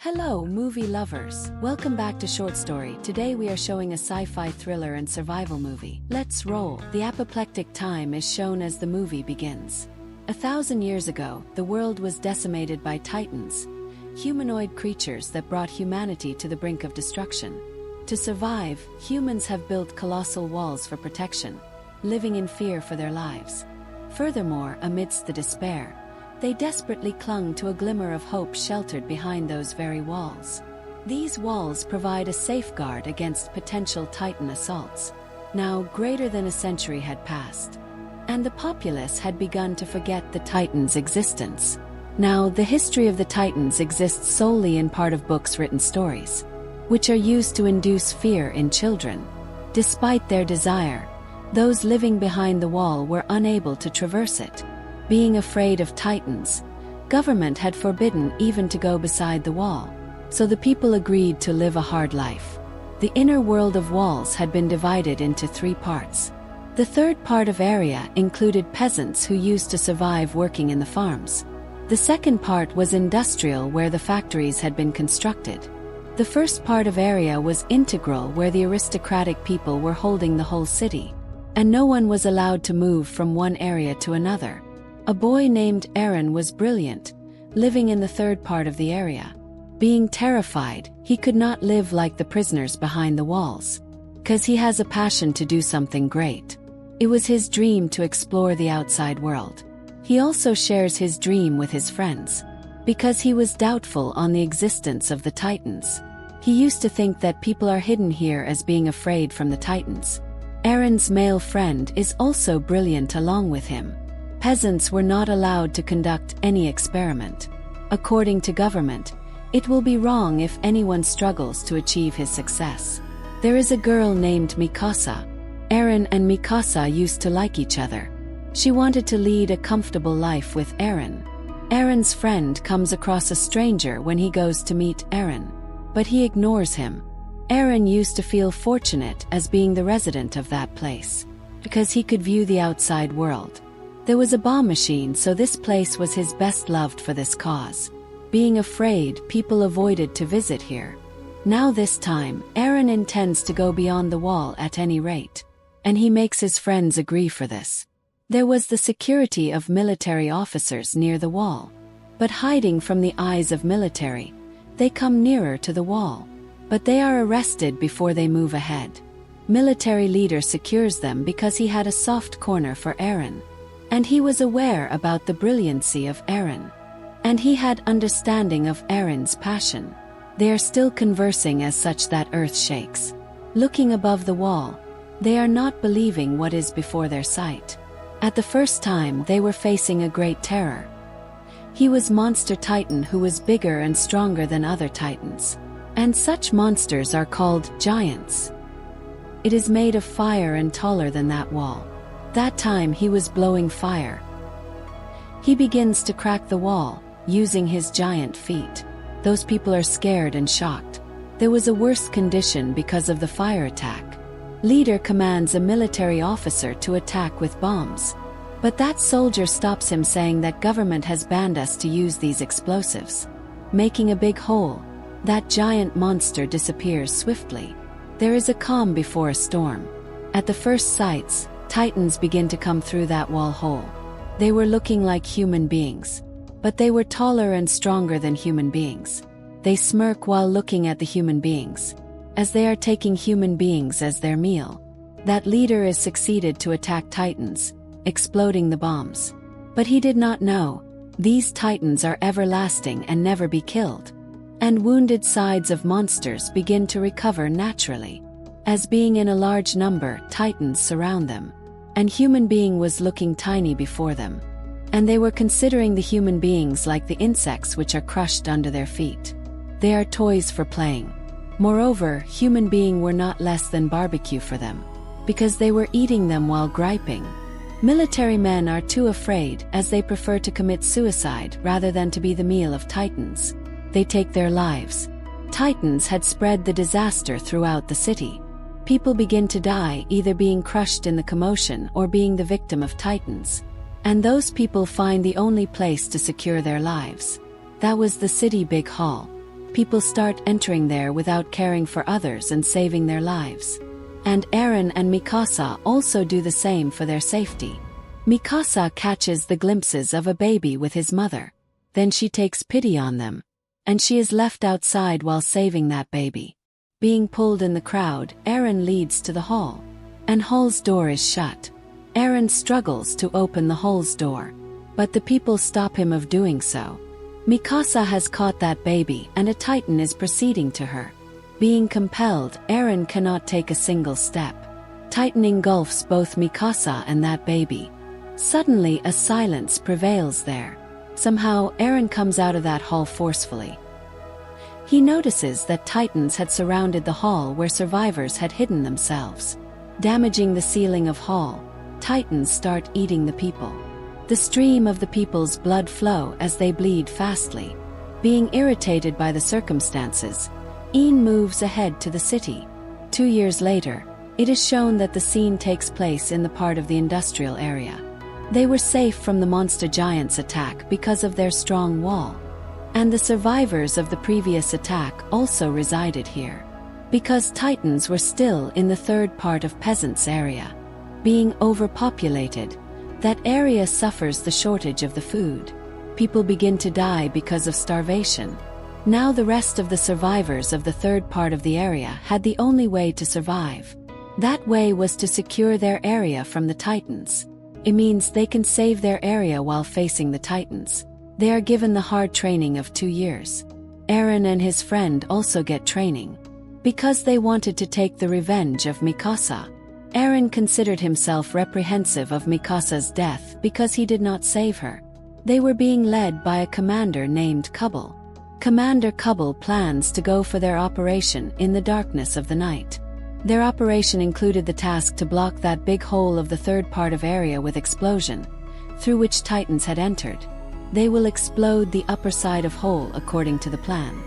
Hello, movie lovers. Welcome back to Short Story. Today we are showing a sci-fi thriller and survival movie. Let's roll. The apoplectic time is shown as the movie begins. 1,000 years ago, the world was decimated by titans, humanoid creatures that brought humanity to the brink of destruction. To survive, humans have built colossal walls for protection, living in fear for their lives. Furthermore, amidst the despair, they desperately clung to a glimmer of hope sheltered behind those very walls. These walls provide a safeguard against potential Titan assaults. Now, greater than a century had passed, and the populace had begun to forget the Titans' existence. Now, the history of the Titans exists solely in part of books written stories, which are used to induce fear in children. Despite their desire, those living behind the wall were unable to traverse it. Being afraid of Titans, government had forbidden even to go beside the wall, so the people agreed to live a hard life. The inner world of walls had been divided into 3 parts. The third part of area included peasants who used to survive working in the farms. The second part was industrial, where the factories had been constructed. The first part of area was integral, where the aristocratic people were holding the whole city, and no one was allowed to move from one area to another. A boy named Aaron was brilliant, living in the third part of the area. Being terrified, he could not live like the prisoners behind the walls, 'cause he has a passion to do something great. It was his dream to explore the outside world. He also shares his dream with his friends, because he was doubtful on the existence of the Titans. He used to think that people are hidden here as being afraid from the Titans. Aaron's male friend is also brilliant along with him. Peasants were not allowed to conduct any experiment. According to government, it will be wrong if anyone struggles to achieve his success. There is a girl named Mikasa. Aaron and Mikasa used to like each other. She wanted to lead a comfortable life with Aaron. Aaron's friend comes across a stranger when he goes to meet Aaron, but he ignores him. Aaron used to feel fortunate as being the resident of that place, because he could view the outside world. There was a bomb machine, so this place was his best loved for this cause. Being afraid, people avoided to visit here. Now this time, Aaron intends to go beyond the wall at any rate, and he makes his friends agree for this. There was the security of military officers near the wall, but hiding from the eyes of military, they come nearer to the wall, but they are arrested before they move ahead. Military leader secures them because he had a soft corner for Aaron, and he was aware about the brilliancy of Aaron, and he had understanding of Aaron's passion. They are still conversing as such that earth shakes. Looking above the wall, they are not believing what is before their sight. At the first time, they were facing a great terror. He was Monster Titan, who was bigger and stronger than other Titans, and such monsters are called giants. It is made of fire and taller than that wall. That time he was blowing fire. He begins to crack the wall, using his giant feet. Those people are scared and shocked. There was a worse condition because of the fire attack. Leader commands a military officer to attack with bombs, but that soldier stops him, saying that government has banned us to use these explosives. Making a big hole, that giant monster disappears swiftly. There is a calm before a storm. At the first sights, Titans begin to come through that wall hole. They were looking like human beings, but they were taller and stronger than human beings. They smirk while looking at the human beings, as they are taking human beings as their meal. That leader is succeeded to attack Titans, exploding the bombs. But he did not know, these Titans are everlasting and never be killed. And wounded sides of monsters begin to recover naturally. As being in a large number, Titans surround them, and human being was looking tiny before them, and they were considering the human beings like the insects which are crushed under their feet. They are toys for playing. Moreover, human being were not less than barbecue for them, because they were eating them while griping. Military men are too afraid, as they prefer to commit suicide rather than to be the meal of Titans. They take their lives. Titans had spread the disaster throughout the city. People begin to die, either being crushed in the commotion or being the victim of Titans. And those people find the only place to secure their lives. That was the city big hall. People start entering there without caring for others and saving their lives. And Eren and Mikasa also do the same for their safety. Mikasa catches the glimpses of a baby with his mother. Then she takes pity on them, and she is left outside while saving that baby. Being pulled in the crowd, Eren leads to the hall. And hall's door is shut. Eren struggles to open the hall's door, but the people stop him of doing so. Mikasa has caught that baby and a titan is proceeding to her. Being compelled, Eren cannot take a single step. Titan engulfs both Mikasa and that baby. Suddenly a silence prevails there. Somehow, Eren comes out of that hall forcefully. He notices that titans had surrounded the hall where survivors had hidden themselves. Damaging the ceiling of hall, titans start eating the people. The stream of the people's blood flow as they bleed fastly. Being irritated by the circumstances, Een moves ahead to the city. 2 years later, it is shown that the scene takes place in the part of the industrial area. They were safe from the monster giant's attack because of their strong wall. And the survivors of the previous attack also resided here. Because titans were still in the third part of peasants' area. Being overpopulated, that area suffers the shortage of the food. People begin to die because of starvation. Now the rest of the survivors of the third part of the area had the only way to survive. That way was to secure their area from the titans. It means they can save their area while facing the titans. They are given the hard training of 2 years. Eren and his friend also get training. Because they wanted to take the revenge of Mikasa. Eren considered himself reprehensive of Mikasa's death because he did not save her. They were being led by a commander named Kubble. Commander Kubble plans to go for their operation in the darkness of the night. Their operation included the task to block that big hole of the third part of area with explosion, through which titans had entered. They will explode the upper side of hole according to the plan.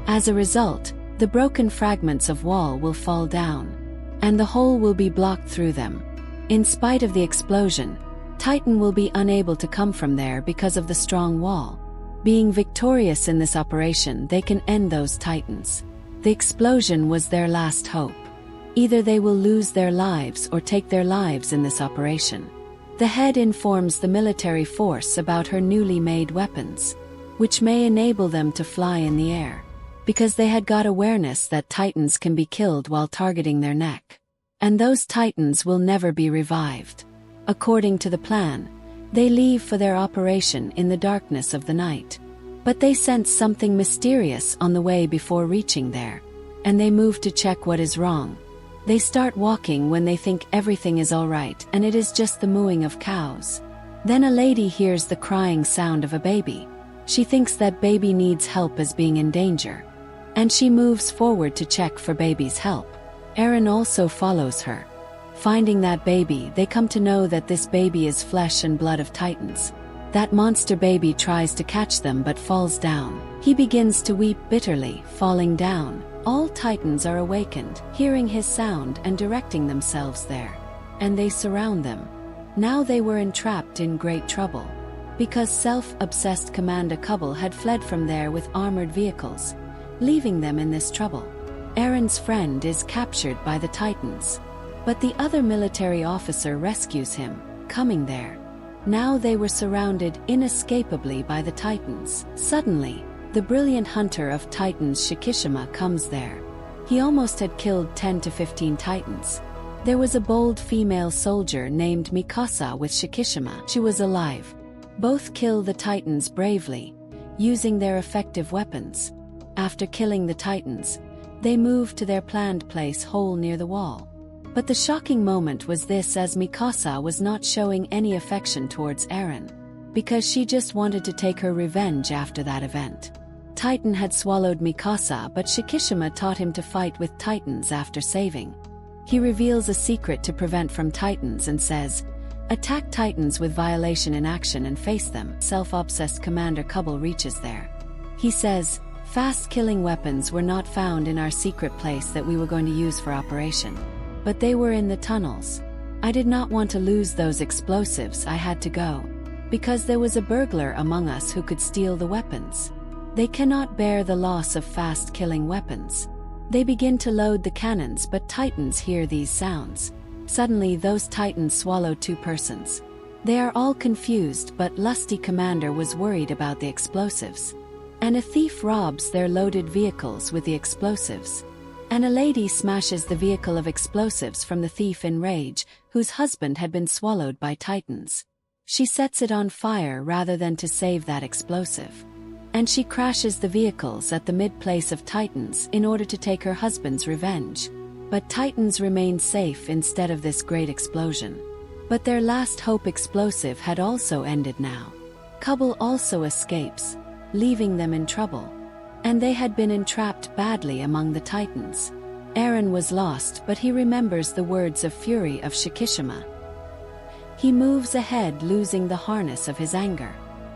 As a result, the broken fragments of wall will fall down, and the hole will be blocked through them. In spite of the explosion, Titan will be unable to come from there because of the strong wall. Being victorious in this operation, they can end those titans. The explosion was their last hope. Either they will lose their lives or take their lives in this operation. The head informs the military force about her newly made weapons, which may enable them to fly in the air, because they had got awareness that titans can be killed while targeting their neck. And those titans will never be revived. According to the plan, they leave for their operation in the darkness of the night. But they sense something mysterious on the way before reaching there, and they move to check what is wrong. They start walking when they think everything is all right and it is just the mooing of cows. Then a lady hears the crying sound of a baby. She thinks that baby needs help as being in danger. And she moves forward to check for baby's help. Eren also follows her. Finding that baby, they come to know that this baby is flesh and blood of titans. That monster baby tries to catch them but falls down. He begins to weep bitterly, falling down. All titans are awakened, hearing his sound and directing themselves there. And they surround them. Now they were entrapped in great trouble. Because self-obsessed Commander Kubble had fled from there with armored vehicles, leaving them in this trouble. Eren's friend is captured by the titans. But the other military officer rescues him, coming there. Now they were surrounded inescapably by the titans. Suddenly, the brilliant hunter of titans Shikishima comes there. He almost had killed 10 to 15 titans. There was a bold female soldier named Mikasa with Shikishima. She was alive. Both kill the titans bravely, using their effective weapons. After killing the titans, they moved to their planned place hole near the wall. But the shocking moment was this, as Mikasa was not showing any affection towards Eren, because she just wanted to take her revenge after that event. Titan had swallowed Mikasa, but Shikishima taught him to fight with titans after saving. He reveals a secret to prevent from titans and says, "Attack titans with violation in action and face them." Self-obsessed Commander Kubble reaches there. He says, "Fast-killing weapons were not found in our secret place that we were going to use for operation. But they were in the tunnels. I did not want to lose those explosives. I had to go. Because there was a burglar among us who could steal the weapons. They cannot bear the loss of fast-killing weapons. They begin to load the cannons, but Titans hear these sounds. Suddenly those Titans swallow 2 persons. They are all confused, but lusty commander was worried about the explosives. And a thief robs their loaded vehicles with the explosives. And a lady smashes the vehicle of explosives from the thief in rage, whose husband had been swallowed by Titans. She sets it on fire rather than to save that explosive. And she crashes the vehicles at the mid-place of Titans in order to take her husband's revenge. But Titans remained safe instead of this great explosion. But their last hope explosive had also ended now. Cubble also escapes, leaving them in trouble. And they had been entrapped badly among the Titans. Eren was lost, but he remembers the words of fury of Shikishima. He moves ahead, losing the harness of his anger.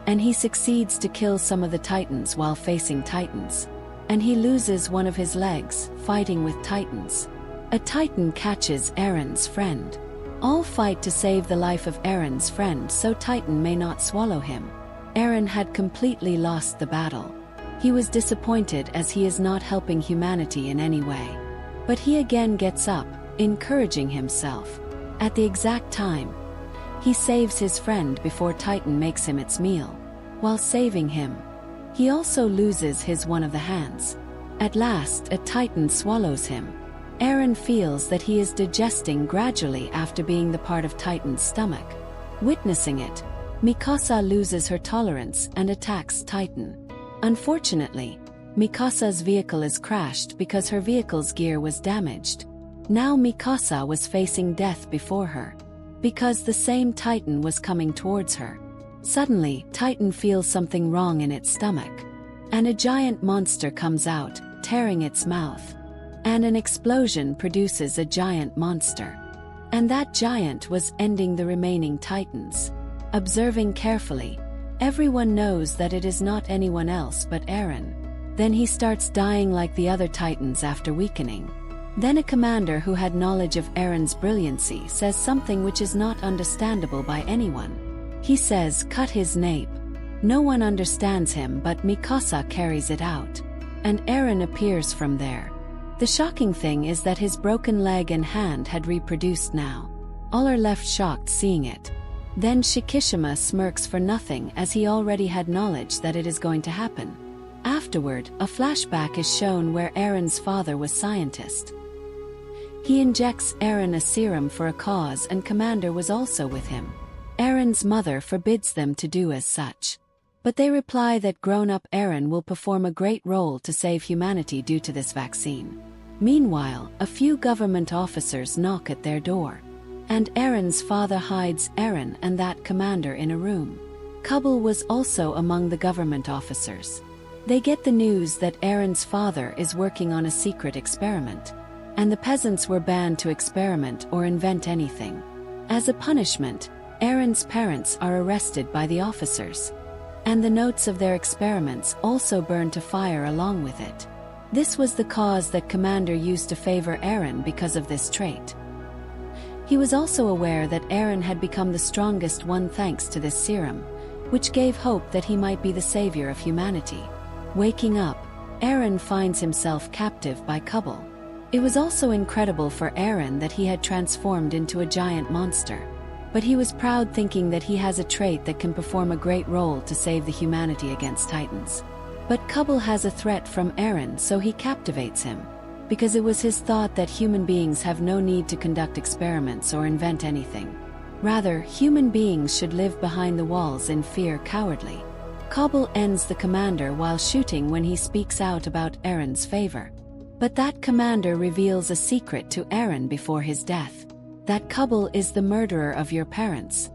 And he succeeds to kill some of the Titans while facing Titans. And he loses one of his legs, fighting with Titans. A Titan catches Eren's friend. All fight to save the life of Eren's friend so Titan may not swallow him. Eren had completely lost the battle. He was disappointed as he is not helping humanity in any way. But he again gets up, encouraging himself. At the exact time, he saves his friend before Titan makes him its meal. While saving him, he also loses his one of the hands. At last, a Titan swallows him. Eren feels that he is digesting gradually after being the part of Titan's stomach. Witnessing it, Mikasa loses her tolerance and attacks Titan. Unfortunately, Mikasa's vehicle is crashed because her vehicle's gear was damaged. Now Mikasa was facing death before her, because the same Titan was coming towards her. Suddenly, Titan feels something wrong in its stomach. And a giant monster comes out, tearing its mouth. And an explosion produces a giant monster. And that giant was ending the remaining Titans. Observing carefully, everyone knows that it is not anyone else but Eren. Then he starts dying like the other Titans after weakening. Then a commander who had knowledge of Eren's brilliancy says something which is not understandable by anyone. He says, "Cut his nape." No one understands him, but Mikasa carries it out. And Eren appears from there. The shocking thing is that his broken leg and hand had reproduced now. All are left shocked seeing it. Then Shikishima smirks for nothing as he already had knowledge that it is going to happen. Afterward, a flashback is shown where Eren's father was scientist. He injects Eren a serum for a cause and Commander was also with him. Eren's mother forbids them to do as such. But they reply that grown-up Eren will perform a great role to save humanity due to this vaccine. Meanwhile, a few government officers knock at their door. And Eren's father hides Eren and that commander in a room. Cubble was also among the government officers. They get the news that Eren's father is working on a secret experiment. And the peasants were banned to experiment or invent anything. As a punishment, Eren's parents are arrested by the officers. And the notes of their experiments also burn to fire along with it. This was the cause that Commander used to favor Eren because of this trait. He was also aware that Eren had become the strongest one thanks to this serum, which gave hope that he might be the savior of humanity. Waking up, Eren finds himself captive by Cubble. It was also incredible for Eren that he had transformed into a giant monster. But he was proud thinking that he has a trait that can perform a great role to save the humanity against Titans. But Cubble has a threat from Eren, so he captivates him. Because it was his thought that human beings have no need to conduct experiments or invent anything. Rather, human beings should live behind the walls in fear cowardly. Cubble ends the commander while shooting when he speaks out about Eren's favor. But that commander reveals a secret to Eren before his death. That Cubble is the murderer of your parents.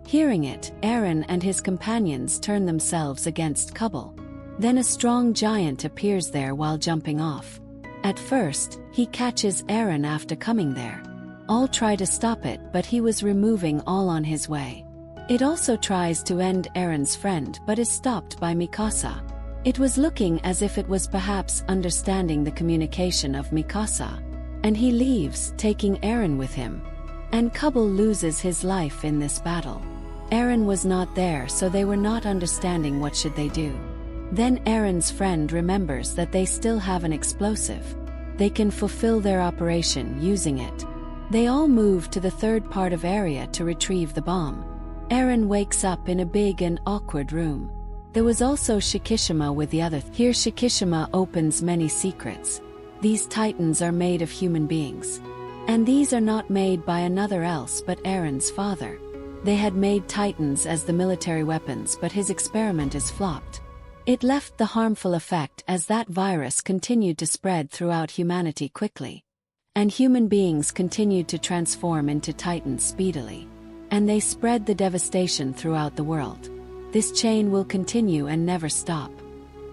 Hearing it, Eren and his companions turn themselves against Cubble. Then a strong giant appears there while jumping off. At first, he catches Eren after coming there. All try to stop it, but he was removing all on his way. It also tries to end Eren's friend but is stopped by Mikasa. It was looking as if it was perhaps understanding the communication of Mikasa. And he leaves, taking Eren with him. And Cubble loses his life in this battle. Eren was not there, so they were not understanding what should they do. Then Aaron's friend remembers that they still have an explosive. They can fulfill their operation using it. They all move to the third part of area to retrieve the bomb. Aaron wakes up in a big and awkward room. There was also Shikishima with the other. Here Shikishima opens many secrets. These titans are made of human beings. And these are not made by another else but Aaron's father. They had made titans as the military weapons, but his experiment is flopped. It left the harmful effect as that virus continued to spread throughout humanity quickly. And human beings continued to transform into titans speedily. And they spread the devastation throughout the world. This chain will continue and never stop.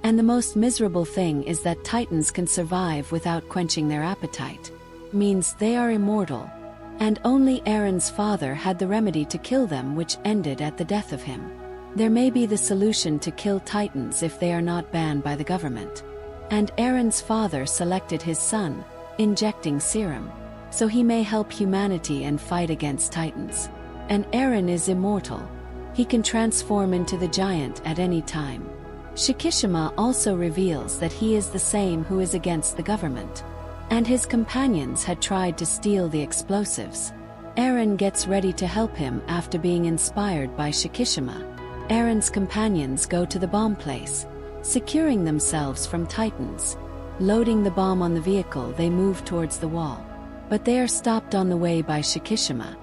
And the most miserable thing is that titans can survive without quenching their appetite. Means they are immortal. And only Aaron's father had the remedy to kill them, which ended at the death of him. There may be the solution to kill titans if they are not banned by the government. And Aaron's father selected his son, injecting serum, so he may help humanity and fight against titans. And Aaron is immortal. He can transform into the giant at any time. Shikishima also reveals that he is the same who is against the government. And his companions had tried to steal the explosives. Aaron gets ready to help him after being inspired by Shikishima. Aaron's companions go to the bomb place, securing themselves from titans. Loading the bomb on the vehicle, they move towards the wall. But they are stopped on the way by Shikishima.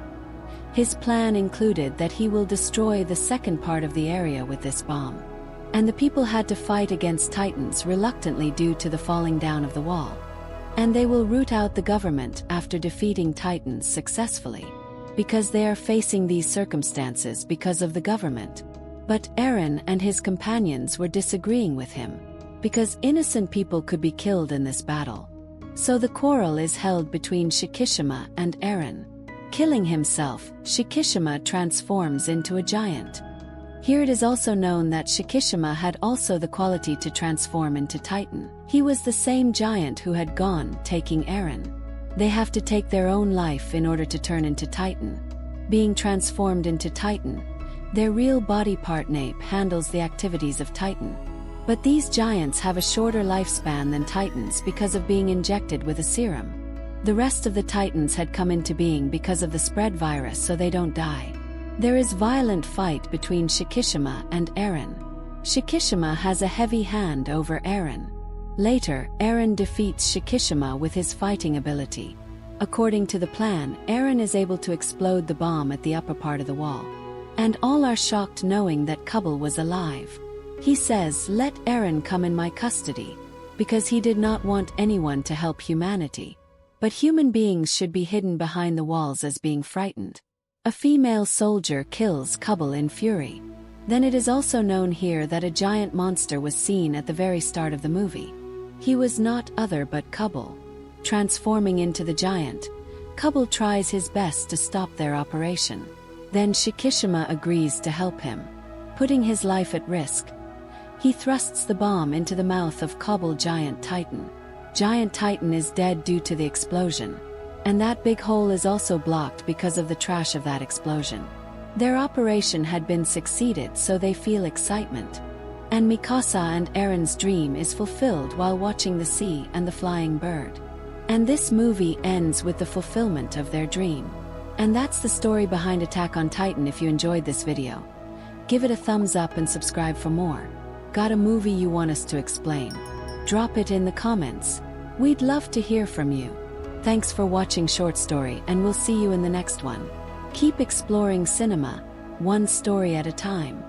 His plan included that he will destroy the second part of the area with this bomb. And the people had to fight against titans reluctantly due to the falling down of the wall. And they will root out the government after defeating titans successfully, because they are facing these circumstances because of the government. But Aaron and his companions were disagreeing with him, because innocent people could be killed in this battle. So the quarrel is held between Shikishima and Aaron. Killing himself, Shikishima transforms into a giant. Here it is also known that Shikishima had also the quality to transform into Titan. He was the same giant who had gone, taking Aaron. They have to take their own life in order to turn into Titan. Being transformed into Titan, their real body part nape handles the activities of Titan. But these giants have a shorter lifespan than Titans because of being injected with a serum. The rest of the Titans had come into being because of the spread virus, so they don't die. There is violent fight between Shikishima and Aaron. Shikishima has a heavy hand over Aaron. Later, Aaron defeats Shikishima with his fighting ability. According to the plan, Aaron is able to explode the bomb at the upper part of the wall. And all are shocked knowing that Kubble was alive. He says, "Let Aaron come in my custody," because he did not want anyone to help humanity. But human beings should be hidden behind the walls as being frightened. A female soldier kills Kubble in fury. Then it is also known here that a giant monster was seen at the very start of the movie. He was not other but Kubble. Transforming into the giant, Kubble tries his best to stop their operation. Then Shikishima agrees to help him, putting his life at risk. He thrusts the bomb into the mouth of Kubble Giant Titan. Giant Titan is dead due to the explosion. And that big hole is also blocked because of the trash of that explosion. Their operation had been succeeded, so they feel excitement. And Mikasa and Aaron's dream is fulfilled while watching the sea and the flying bird. And this movie ends with the fulfillment of their dream. And that's the story behind Attack on Titan. If you enjoyed this video, give it a thumbs up and subscribe for more. Got a movie you want us to explain? Drop it in the comments. We'd love to hear from you. Thanks for watching Short Story, and we'll see you in the next one. Keep exploring cinema, one story at a time.